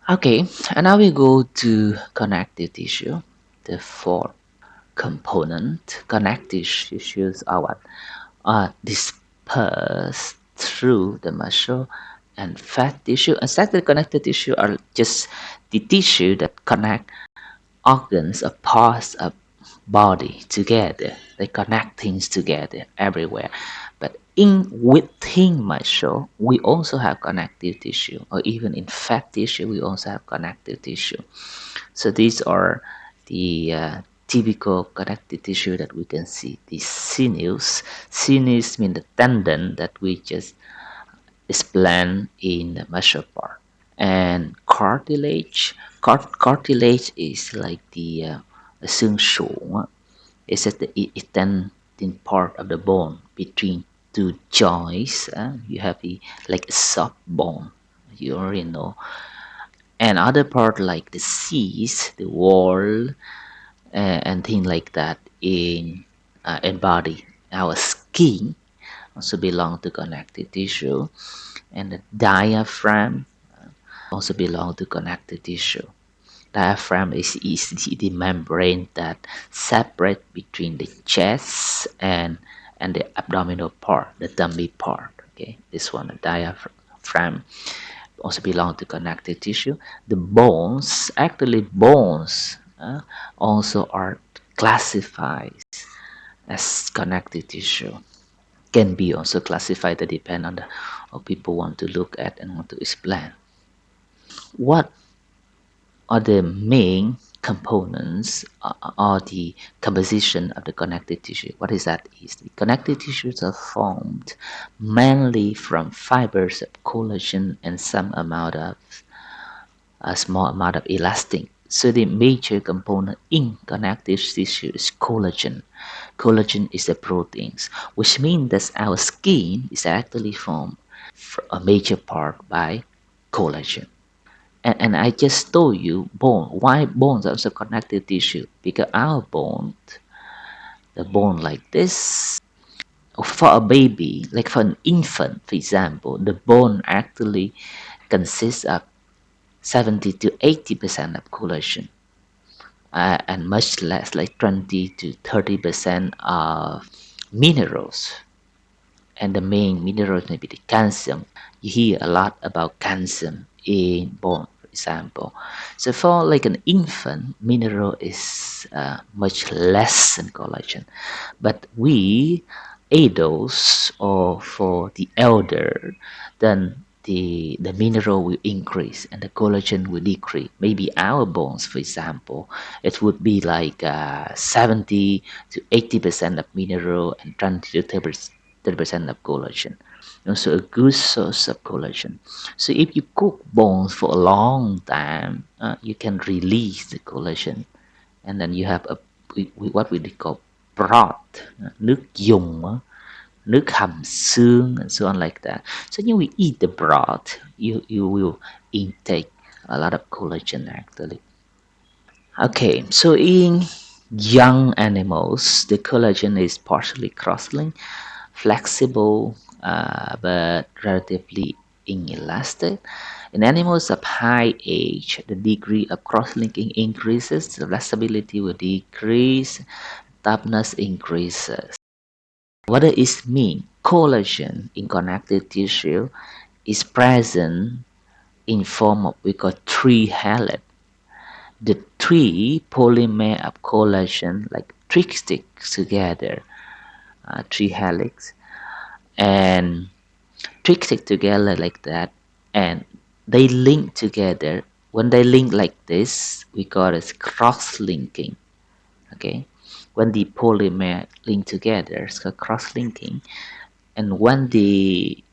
Okay, and now we go to connective tissue. The fourth component. Connective tissues are what? Are dispersed through the muscle and fat tissue. And the connective tissue are just the tissue that connect organs or parts of body together. They connect things together everywhere. But in within muscle, we also have connective tissue, or even in fat tissue, we also have connective tissue. So these are the typical connective tissue that we can see. The sinews. Sinews mean the tendon that we just is blend in the muscle part. And cartilage. Cartilage is like the xương sụn. It's at the thin part of the bone between two joints. You have like a soft bone. You already know. And other part like the seas, the wall, and things like that in body. Our skin also belong to connective tissue, and the diaphragm also belong to connective tissue. Diaphragm is the membrane that separate between the chest and the abdominal part, the tummy part. Okay, this one, the diaphragm, also belong to connective tissue. The bones, actually bones, also are classified as connective tissue. Can be also classified that depend on the how people want to look at and want to explain. What are the main components or the composition of the connective tissue? What is that? Is the connective tissues are formed mainly from fibers of collagen and some amount of a small amount of elastin. So the major component in connective tissue is collagen. Collagen is the proteins, which means that our skin is actually formed for a major part by collagen. And I just told you bone. Why bones are also connective tissue? Because our bone, the bone like this, for a baby, like for an infant, for example, the bone actually consists of 70 to 80% of collagen, and much less, like 20 to 30% of minerals. And the main minerals may be the calcium. You hear a lot about calcium in bone, for example. So for like an infant, mineral is much less than collagen. But we adults, or for the elder, then the mineral will increase and the collagen will decrease. Maybe our bones, for example, it would be like 70 to 80% of mineral and 20 to 30% of collagen. Also a good source of collagen. So if you cook bones for a long time, you can release the collagen, and then you have what we call broth, nước dùng, nước hầm xương, and so on like that. So when we eat the broth, you will intake a lot of collagen actually. Okay, so in young animals, the collagen is partially cross-linked, flexible, but relatively inelastic. In animals of high age, the degree of cross-linking increases, the flexibility will decrease, toughness increases. What does it mean? Collagen in connective tissue is present in form of we call three helix. The three polymer of collagen like three sticks together, three helix, and three stick together like that, and they link together. When they link like this, we call it cross-linking. Okay, when the polymer link together, it's called cross-linking. And when the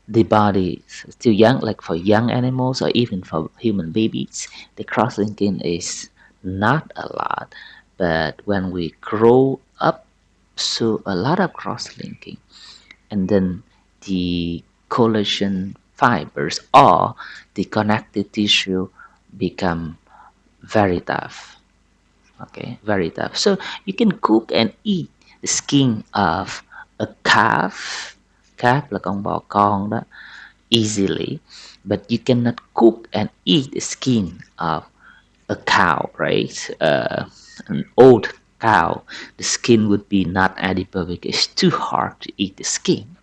body is still young, like for young animals or even for human babies, the cross-linking is not a lot. But when we grow up, so a lot of cross-linking, and then the collagen fibers or the connective tissue become very tough. Okay, very tough. So you can cook and eat the skin of a calf. Calf là con bò con đó, easily. but you cannot cook and eat the skin of a cow, right? An old cow, the skin would be not edible because it's too hard to eat the skin.